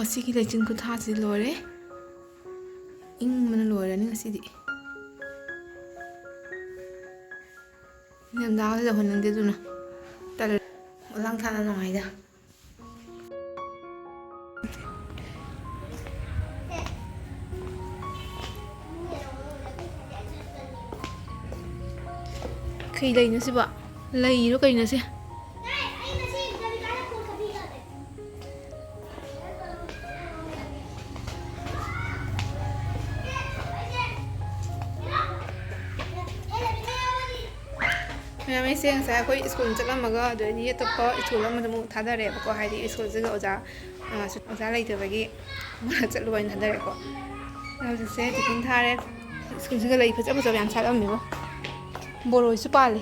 ꯉꯁꯤꯒꯤ ꯂꯩꯆꯤꯟ ꯈꯨꯊꯥꯁꯤ ꯂꯣꯏꯔꯦ. ꯏꯪꯕꯅ ꯂꯣꯏꯔꯅꯤ ꯉꯁꯤꯗꯤ. ꯅꯤꯡꯊꯝꯊꯥꯁꯤꯗ ꯍꯣꯠꯅꯤꯡꯗꯦ ꯑꯗꯨꯅ ꯇꯜꯂꯦ. ꯃꯊꯪ ꯊꯥꯅ ꯅꯨꯡꯉꯥꯏꯗ. ꯀꯩ ꯂꯩꯅꯣ ꯁꯤꯕꯣ? ꯂꯩꯔꯣ ꯀꯩꯅꯣ ꯁꯤ? ꯃꯌꯥꯝ ꯑꯩꯁꯦ ꯉꯁꯥꯏ ꯑꯩꯈꯣꯏ ꯁ꯭ꯀꯨꯜ ꯆꯠꯂꯝꯃꯒ ꯑꯗꯨꯗꯩꯗꯤ ꯑꯇꯣꯞꯄ ꯁ꯭ꯀꯨꯜ ꯑꯃꯗ ꯑꯃꯨꯛ ꯊꯥꯗꯔꯦꯕꯀꯣ. ꯍꯥꯏꯗꯤ ꯁ꯭ꯀꯨꯜꯁꯤꯒ ꯑꯣꯖꯥ ꯂꯩꯇꯕꯒꯤ ꯑꯃꯗ ꯆꯠꯂꯨꯕ ꯑꯣꯏꯅ ꯊꯥꯗꯔꯦꯀꯣ. ꯍꯧꯖꯤꯛꯁꯦ ꯇꯤꯐꯤꯟ ꯊꯥꯔꯦ. ꯁ꯭ꯀꯨꯜꯁꯤꯒ ꯂꯩ ꯐꯖ ꯐꯖꯕ ꯌꯥꯝ ꯁꯥꯠꯂꯝꯃꯦꯕꯣ. ꯕꯣꯔꯣꯏꯁꯨ ꯄꯥꯜꯂꯤ.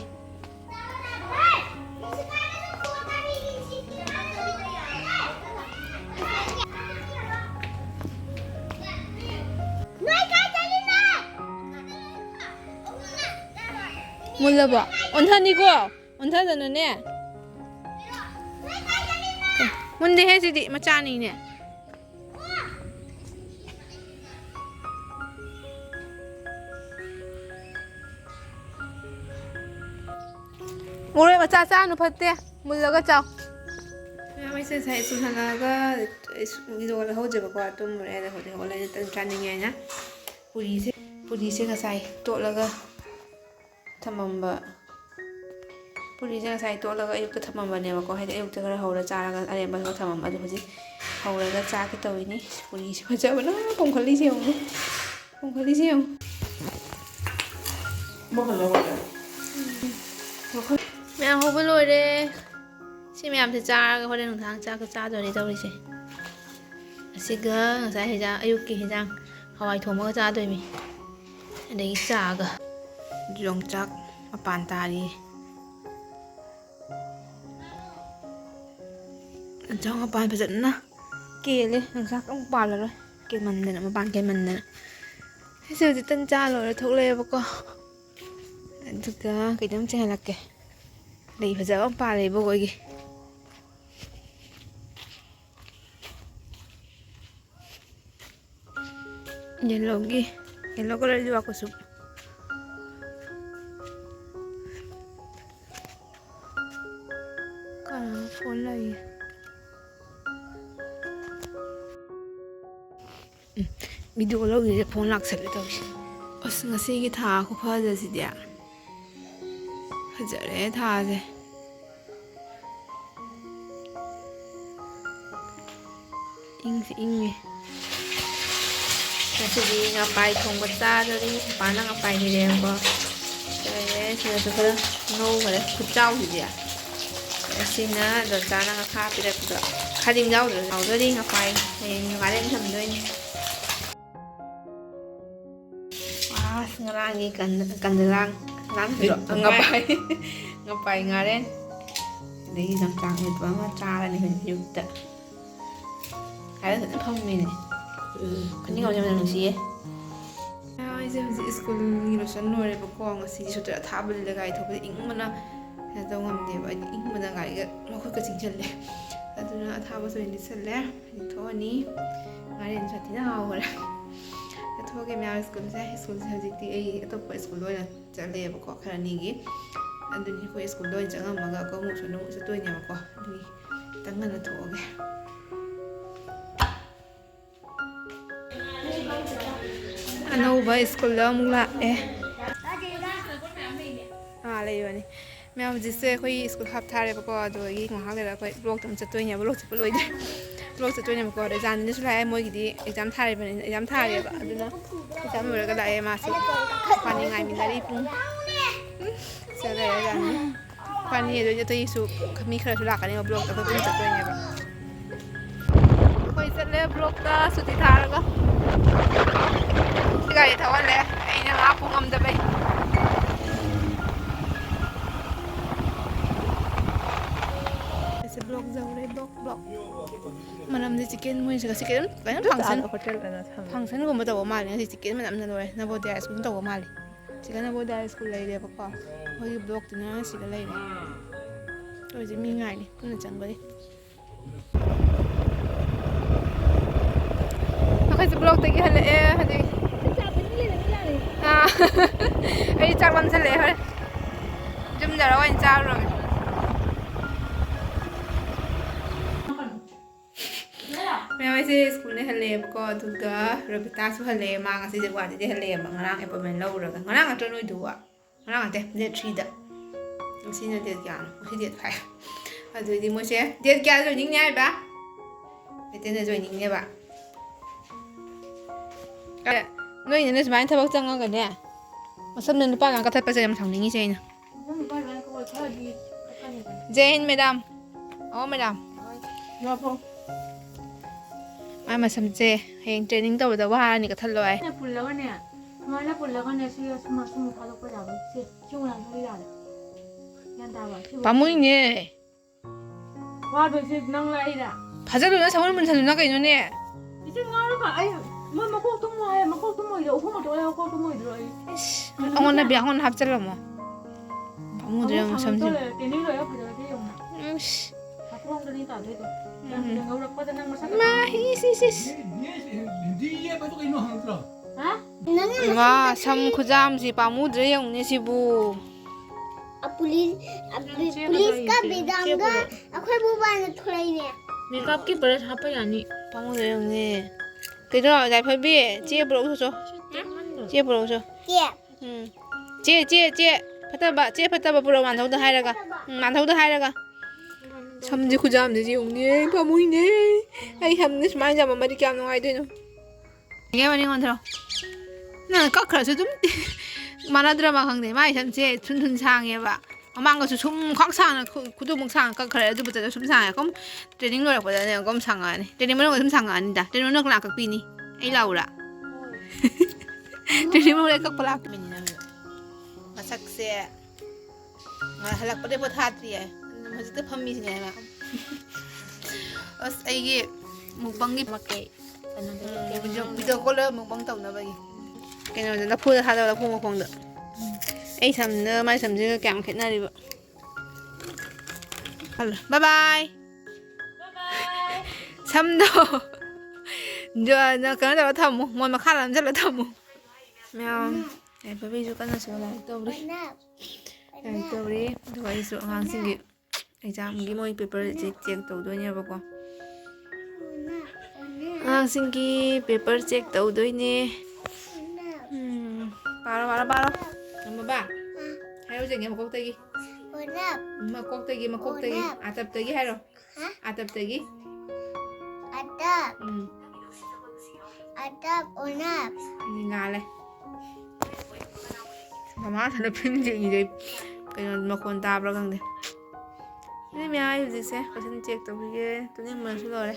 ꯃꯨꯜꯂꯕꯣ? ꯑꯣꯟꯊꯅꯤꯀꯣ. ꯑꯣꯟꯊꯗꯅꯅꯦ. ꯃꯨꯟꯗꯦꯍꯦ ꯁꯤꯗꯤ ꯃꯆꯥꯅꯤꯅꯦ. ꯃꯣꯔꯣꯏ ꯃꯆꯥ ꯆꯥꯅꯨ ꯐꯠꯇꯦ. ꯃꯨꯜꯂꯒ ꯆꯥꯎ. ꯃꯌꯥꯝ ꯑꯩꯁꯦ ꯉꯁꯥꯏ ꯁ꯭ꯀꯨꯜ ꯍꯜꯂꯛꯑꯒ ꯏꯔꯣꯜ ꯍꯧꯖꯕꯀꯣ. ꯇꯨꯝꯃꯨꯔꯦ. ꯑꯗ ꯍꯧꯖꯤꯛ ꯍꯧꯒꯠꯂꯛꯑꯦ. ꯇꯟ ꯆꯥꯅꯤꯡꯉꯦ ꯍꯥꯏꯅ ꯄꯨꯔꯤꯁꯦ ꯉꯁꯥꯏ ꯇꯣꯠꯂꯒ ꯊꯝꯃꯝꯕ. ꯄꯨꯔꯤꯁꯦ ꯉꯁꯥꯏ ꯇꯣꯠꯂꯒ ꯑꯌꯨꯛꯇ ꯊꯝꯃꯝꯕꯅꯦꯕꯀꯣ. ꯍꯥꯏꯗꯤ ꯑꯌꯨꯛꯇ ꯈꯔ ꯍꯧꯔ ꯆꯥꯔꯒ ꯑꯔꯦꯝꯕ ꯈꯔ ꯊꯝꯃꯝꯕ. ꯑꯗꯣ ꯍꯧꯖꯤꯛ ꯍꯧꯔꯒ ꯆꯥꯒꯦ ꯇꯧꯔꯤꯅꯤ. ꯄꯨꯔꯤꯁꯦ ꯐꯖꯕꯅ ꯄꯣꯡꯈꯠꯂꯤꯁꯦ ꯌꯦꯡꯉꯨ. ꯄꯣꯡꯈꯠꯂꯤꯁꯦ ꯌꯦꯡꯉꯨ. ꯃꯌꯥꯝ ꯍꯧꯕ ꯂꯣꯏꯔꯦ. ꯁꯤ ꯃꯌꯥꯝꯁꯦ ꯆꯥꯔꯒ ꯍꯣꯔꯦꯟ ꯅꯨꯡꯗꯥꯡ ꯆꯥꯛꯀ ꯆꯥꯗꯣꯏꯅꯦ ꯇꯧꯔꯤꯁꯦ. ꯑꯁꯤꯒ ꯉꯁꯥꯏ ꯑꯌꯨꯛꯀꯤ ꯍꯦꯟꯖꯥꯡ ꯍꯋꯥꯏ ꯊꯣꯡꯕꯒ ꯆꯥꯗꯣꯏꯅꯤ. ꯑꯗꯒꯤ ꯆꯥꯒ. ꯌꯣꯡꯆꯥꯛ ꯃꯄꯥꯟ ꯇꯥꯔꯤ. ꯌꯣꯡꯆꯥꯛ ꯃꯄꯥꯟ ꯐꯖꯅ ꯀꯦꯜꯂꯦ. ꯌꯣꯡꯆꯥꯛ ꯑꯃꯨꯛ ꯄꯥꯜꯂꯔꯣꯏ. ꯀꯦꯟꯃꯟꯗꯅ ꯃꯄꯥꯟ ꯀꯦꯟꯃꯟꯗꯅ. ꯑꯩꯁꯦ ꯍꯧꯖꯤꯛ ꯇꯟ ꯆꯥ ꯂꯣꯏꯔ ꯊꯣꯛꯂꯛꯑꯦꯕꯀꯣ. ꯑꯗꯨꯒ ꯀꯩꯅꯣꯝ ꯆꯦꯟꯍꯜꯂꯛꯀꯦ. ꯂꯩ ꯐꯖꯕ ꯑꯃ ꯄꯥꯜꯂꯦ ꯏꯕꯣꯛ ꯍꯣꯏꯒꯤ. ꯌꯦꯜꯂꯣ ꯀꯂꯔ जुआ कुसुम. फोन लाई वीडियो लौगिसे फोन लाक्सले तौसी. अस ngasiगी था खुफाजसिदि फजरे थासे. इंगसे इंगे. ngasiगी ngapai thongba चादरी पाना ngapai हिरेंबो. ꯆꯥꯏꯔꯦ. ꯁꯤꯅꯁꯨ ꯈꯔ ꯉꯧꯈꯔꯦ. ꯈꯨꯠꯆꯥꯎꯁꯤꯗꯤ. ꯑꯁꯤꯅ ꯗꯣꯟꯆꯥꯅ ꯉꯈꯥ ꯄꯤꯔꯛꯄꯗ ꯈꯥꯗꯤꯡ ꯌꯥꯎꯗ꯭ꯔꯗꯤ ꯉꯄꯥꯏ ꯍꯌꯦꯡ ꯉꯥꯔꯦꯟ ꯊꯝꯗꯣꯏꯅꯤ. ꯑꯁ ꯉꯔꯥꯡꯒꯤ ꯀꯟꯗꯂꯥꯡ ꯉꯄꯥꯏ ꯉꯥꯔꯦꯟ. ꯑꯗꯒꯤ ꯌꯣꯡꯆꯥꯛ ꯃꯦꯠꯄ ꯑꯃ ꯆꯥꯔꯅꯤ ꯍꯧꯖꯤꯛ ꯑꯌꯨꯛꯇ. ꯉꯥꯔꯦꯟ ꯐꯖꯅ ꯐꯝꯃꯤꯅꯦ. ꯈꯨꯅꯤꯡꯉꯧꯁꯦ ꯌꯥꯝ ꯅꯨꯡꯁꯤꯌꯦ. ꯑꯩꯁꯦ ꯍꯧꯖꯤꯛ ꯁ꯭ꯀꯨꯜꯒꯤ ꯂꯣꯏꯁꯟ ꯂꯣꯏꯔꯦꯕꯀꯣ. ꯉꯁꯤꯗꯤ ꯁꯨꯇꯔ ꯑꯊꯥꯕ ꯂꯤꯠꯂ ꯒꯥꯔꯤ ꯊꯧꯕꯗ ꯏꯪꯕꯅ ꯀꯩꯅꯣ ꯇꯧ ꯉꯝꯗꯦꯕ. ꯑꯩꯗꯤ ꯏꯪꯕꯅ ꯒꯥꯔꯤꯒ ꯃꯈꯨꯠꯀ ꯆꯤꯡꯁꯤꯜꯂꯦ. ꯑꯗꯨꯅ ꯑꯊꯥꯕꯁꯨ ꯑꯣꯏꯅ ꯂꯤꯠꯁꯜꯂꯦ. ꯊꯣꯛꯑꯅꯤ. ꯉꯥꯔꯦꯟ ꯁꯥꯊꯤꯅ ꯍꯥꯎꯈ꯭ꯔꯦ. ꯊꯣꯛꯑꯒꯦ ꯃꯌꯥꯝ ꯁ꯭ꯀꯨꯜꯁꯦ ꯍꯧꯖꯤꯛꯇꯤ ꯑꯩ ꯑꯇꯣꯞꯄ ꯁ꯭ꯀꯨꯜꯗ ꯑꯣꯏꯅ ꯆꯠꯂꯦꯕꯀꯣ. ꯈꯔ ꯑꯅꯤꯒꯤ. ꯑꯗꯨꯅꯤ ꯑꯩꯈꯣꯏ ꯁ꯭ꯀꯨꯜꯗ ꯑꯣꯏꯅ ꯆꯪꯉꯝꯃꯒ ꯑꯃꯨꯛꯁꯨ ꯆꯠꯇꯣꯏꯅꯦꯕꯀꯣ. ꯑꯗꯨꯒꯤ ꯈꯤꯇꯪ ꯉꯟꯅ ꯊꯣꯛꯑꯒꯦ. ꯑꯅꯧꯕ ꯁ꯭ꯀꯨꯜꯗ ꯑꯃꯨꯛ ꯂꯥꯛꯑꯦ. ꯂꯩꯕꯅꯤ. ꯃꯌꯥꯝ ꯍꯧꯖꯤꯛꯁꯦ ꯑꯩꯈꯣꯏ ꯁ꯭ꯀꯨꯜ ꯍꯥꯞꯊꯥꯔꯦꯕꯀꯣ. ꯑꯗꯨꯗꯒꯤ ꯉꯥꯏꯍꯥꯛ ꯂꯩꯔꯒ ꯑꯩꯈꯣꯏ ꯕ꯭ꯂꯣꯛꯇ ꯑꯃꯨꯛ ꯆꯠꯇꯣꯏꯅꯦꯕ. ꯕ꯭ꯂꯣꯛ ꯆꯠꯄ ꯂꯣꯏꯗ꯭ꯔꯤ. ꯕ꯭ꯂꯣꯛ ꯆꯠꯇꯣꯏꯅꯦꯕꯀꯣ. ꯔꯦꯖꯥꯟꯗꯁꯨ ꯂꯥꯛꯑꯦ. ꯃꯣꯏꯒꯤꯗꯤ ꯑꯦꯛꯖꯥꯝ ꯊꯥꯔꯤꯕꯅꯤꯅ ꯑꯦꯛꯖꯥꯝ ꯊꯥꯔꯦꯕ. ꯑꯗꯨꯅ ꯑꯦꯛꯖꯥꯝ ꯂꯣꯏꯔꯒ ꯂꯥꯛꯑꯦ ꯃꯥꯁꯨ. ꯐꯅꯤ ꯉꯥꯏꯃꯤꯟꯅꯔꯤ ꯄꯨꯡ ꯁꯤꯗ ꯂꯩꯔꯖꯥꯠꯅꯤ. ꯐꯅꯤ ꯑꯗꯨꯗꯤ ꯑꯇꯩꯁꯨ ꯃꯤ ꯈꯔꯁꯨ ꯂꯥꯛꯀꯅꯦꯕ ꯕ꯭ꯂꯣꯛꯇ. ꯑꯩꯈꯣꯏ ꯄꯨꯟꯅ ꯆꯠꯇꯣꯏꯅꯦꯕ. ꯑꯩꯈꯣꯏ ꯆꯠꯂꯦ ꯕ꯭ꯂꯣꯛꯇ ꯁꯨꯇꯤ ꯊꯥꯔꯒ. ꯒꯥꯔꯤ ꯊꯧꯍꯜꯂꯦ. ꯑꯩꯅ ꯉꯥꯛꯄ ꯉꯝꯗꯕꯩ. ब्लॉक जाऊरे ब्लॉक मनमदि चिकन मोइसगा चिकन कयन फंक्शन गुम तव माले ngasi चिकन मनम न लोय नवोदय स्कूल तव माले चिकन नवोदय स्कूल लेरे बको होई ब्लॉक तना सिगा लेरे होई जे मी ngai ni पुन चंगबे ꯑꯩꯈꯣꯏꯁꯨ ꯕ꯭ꯂꯣꯛꯇꯒꯤ ꯍꯜꯂꯛꯑꯦ ꯍꯧꯖꯤꯛ ꯑꯩ ꯆꯥꯛ ꯂꯝꯁꯜꯂꯛꯑꯦ ꯍꯣꯔꯦꯟ ꯌꯨꯝꯗꯔ ꯑꯣꯏꯅ ꯆꯥꯔꯨꯔꯒꯦ ꯃꯌꯥꯝ ꯑꯩꯁꯦ ꯁ꯭ꯀꯨꯜꯗꯩ ꯍꯜꯂꯛꯑꯦꯕꯀꯣ ꯑꯗꯨꯒ ꯔꯕꯤꯇꯥꯁꯨ ꯍꯜꯂꯛꯑꯦ ꯃꯥ ꯉꯁꯤꯁꯦ ꯒꯨꯍꯥꯇꯤꯗꯩ ꯍꯜꯂꯛꯑꯦꯕ ꯉꯔꯥꯡ ꯑꯦꯄꯣꯏꯟꯃꯦꯟ ꯂꯧꯔꯨꯔꯒ ꯉꯔꯥꯡ ꯅꯠꯇ꯭ꯔ ꯅꯣꯏꯗꯨꯕ ꯉꯔꯥꯡ ꯅꯠꯇꯦ ꯗꯦꯠ 3ꯗ ꯉꯁꯤꯅ ꯗꯦꯠ ꯀꯌꯥꯅꯣ ꯉꯁꯤ ꯗꯦꯠ 5 ꯑꯗꯨꯗꯤ ꯃꯣꯏꯁꯦ ꯗꯦꯠ ꯀꯌꯥ ꯖꯣꯏꯅꯤꯡꯅꯦ ꯍꯥꯏꯕ ꯗꯦꯠ ꯖꯣꯏꯅꯤꯡꯅꯦꯕ ꯅꯣꯏꯅ ꯁꯨꯃꯥꯏꯅ ꯊꯕꯛ ꯆꯪꯉꯒꯅꯦ ꯃꯁꯝꯅ ꯅꯨꯄꯥ ꯉꯥꯛ ꯀꯊꯠꯄꯁꯦ ꯌꯥꯝ ꯁꯥꯎꯅꯤꯡꯉꯤꯁꯦ ꯑꯩꯅ जय हिंद मैडम ओ मैडम ꯃꯥꯏ ꯃꯁꯝꯁꯦ ꯍꯌꯦꯡ ꯇ꯭ꯔꯦꯅꯤꯡ ꯇꯧꯕꯗ ꯋꯥꯔꯅꯤ ꯀꯊꯠꯂꯣ ꯍꯥꯏ ꯄꯨꯜꯂꯒꯅꯦ ꯁꯨꯃꯥꯏꯅ ꯄꯨꯜꯂꯒꯅꯦ ꯁꯤ ꯁꯨꯝ ꯊꯥꯗꯣꯛꯄ ꯌꯥꯕ ꯁꯤ ꯃꯌꯥꯝꯁꯨ ꯌꯥꯔꯦ ꯒ꯭ꯌꯥꯟ ꯇꯥꯕ ꯄꯥꯝꯃꯨꯏꯅꯦ ꯋꯥꯗꯣꯏꯁꯦ ꯅꯪ ꯂꯥꯛꯏꯔ ꯐꯖꯂꯨꯅ ꯁꯃꯨꯟ ꯃꯨꯟꯁꯜꯂꯨꯅ ꯀꯩꯅꯣꯅꯦ 이제 나르가 아이 뭐 먹고 또 뭐해 먹고 또 뭐이래 오고 또 해 먹고 또 뭐이래 ꯑꯩꯉꯣꯟꯗ ꯕꯤꯌꯥꯡꯉꯣꯟ ꯍꯥꯞꯆꯜꯂꯝꯃꯣ ꯄꯥꯝꯃꯨꯗ꯭ꯔꯦ ꯃꯁꯝꯁꯦ 떼내려요 가져가게 용나 이씨 바꾸랑더니 다 돼도 내가 우럭거든 난 머사 마 이씨 니에 가지고 있는 하늘아. 마 삼 구잠지 पामुद्रे यंगने सिबु पुलिस का बेदांगा अखोई बुबान थोड़ाइने मेकअप की ब्रश हापा यानी पामुद्रे यंगने 그죠 자이퍼비 찌에 부러워서 찌에 부러워서 찌에 파타바 찌에 파타바 부러 만थौ도 하이라가 만थौ도 하이라가 삼지 구잠지 용네 파무이네 아이 함네 스마일 잡아 말이 꺄 누가이도노 이게 뭐니 건들어 나 깎아서 좀 만화드라마 강대 마이 삼지 춘춘상해봐 어망가서 좀콱 상하는 구두목 상 깎아래 어디부터 좀 상해 그럼 트레이닝 노력보다는 그럼 상하네 트레이닝 노력 좀 상하 아니다 트레이닝 노력 나 깎비니 에이 라우라 트레이닝 노력 깎발라 마삭세 할락버데 보타트리에 hꯧꯖꯤꯛꯇ ꯐꯝꯃꯤꯁꯤꯅꯦ ꯍꯥꯏꯕ ꯑꯁ ꯑꯩꯒꯤ ꯃꯨꯛꯕꯪꯒꯤ ꯚꯤꯗꯤꯑꯣ ꯀꯣꯜ ꯃꯨꯛꯕꯪ ꯇꯧꯅꯕꯒꯤ ꯀꯩꯅꯣꯗ ꯂꯐꯨꯗ ꯊꯥꯗꯕ ꯂꯐꯨ ꯃꯈꯣꯡꯗ ꯑꯩ ꯁꯝꯅ ꯃꯥꯏ ꯁꯝꯁꯤꯒ ꯀꯌꯥꯝ ꯈꯦꯠꯅꯔꯤꯕ ꯕꯥꯏ ꯕꯥꯏ ꯁꯝꯗꯣ ꯀꯩꯅꯣ ꯇꯧꯔ ꯊꯝꯃꯨ ꯃꯣꯏ ꯃꯈꯥꯗ ꯅꯝꯁꯤꯜꯂ ꯊꯝꯃꯨ ꯃꯌꯥꯝ ꯌꯥꯏꯐꯕꯤꯁꯨ ꯀꯟꯅꯁꯨ ꯂꯥꯏꯔꯤꯛ ꯇꯧꯔꯤ ꯑꯗꯨꯒ ꯑꯩꯁꯨ ꯑꯉꯥꯡꯁꯤꯡꯒꯤ ꯑꯦꯛꯖꯥꯝꯒꯤ ꯃꯣꯏ ꯄꯦꯄꯔ ꯆꯦꯛ ꯇꯧꯗꯣꯏꯅꯦꯕꯀꯣ ꯑꯉꯥꯡꯁꯤꯡꯒꯤ ꯄꯦꯄꯔ ꯆꯦꯛ ꯇꯧꯗꯣꯏꯅꯦ ꯄꯥꯔꯣ ꯉꯝꯃꯕ ꯍꯥꯏꯔꯨꯖꯒꯦ ꯃꯀꯣꯛꯇꯒꯤ ꯑꯥꯇꯞꯇꯒꯤ ꯍꯥꯏꯔꯣ ꯑꯥꯇꯞꯇꯒꯤ अटप ओनप ꯉꯥꯜꯂꯦ ꯃꯃꯥꯊꯅ ꯐꯤꯂꯝ ꯌꯦꯡꯉꯤꯁꯦ ꯀꯩꯅꯣ ꯃꯈꯣꯟ ꯇꯥꯕ꯭ꯔꯥ ꯈꯪꯗꯦ ꯑꯗꯨ ꯃꯌꯥꯝ ꯑꯩ ꯍꯧꯖꯤꯛꯁꯦ ꯀꯣꯏꯁꯟ ꯆꯦꯛ ꯇꯧꯕꯤꯒꯦ ꯇꯨꯝꯅꯤꯡꯕꯅꯁꯨ ꯂꯣꯏꯔꯦ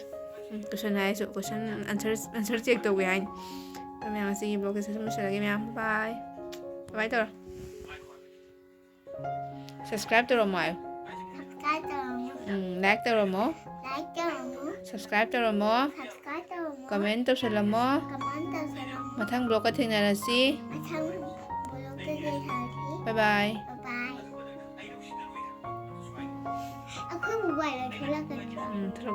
ꯀꯣꯏꯁꯟ ꯍꯥꯏꯔꯁꯨ ꯀꯣꯏꯁꯟ ꯑꯟꯁꯔ ꯆꯦꯛ ꯇꯧꯒꯦ ꯍꯥꯏꯅꯤ ꯑꯗꯨ ꯃꯌꯥꯝ ꯑꯁꯤꯒꯤ ꯕ꯭ꯂꯣꯛꯁꯦ ꯁꯨꯝ ꯂꯣꯏꯁꯤꯜꯂꯒꯦ ꯃꯌꯥꯝ ꯕꯥꯏ ꯕꯥꯏ ꯇꯧꯔꯣ ꯁꯕꯁꯀ꯭ꯔꯥꯏꯕ ꯇꯧꯔꯝꯃꯣ ꯍꯥꯏꯌꯣ ꯂꯥꯏꯛ ꯇꯧꯔꯝꯃꯣ ꯁꯕꯁꯀ꯭ꯔꯥꯏꯕ ꯇꯧꯔꯝꯃꯣ ꯀꯃꯦꯟ ꯇꯧꯁꯜꯂꯝꯃꯣ ꯃꯊꯪ ꯕ꯭ꯂꯣꯛꯀ ꯊꯦꯡꯅꯔꯁꯤ ꯕꯥꯏ ꯕꯥꯏ अखोई मोबाइल थोड़ा कर थोड़ा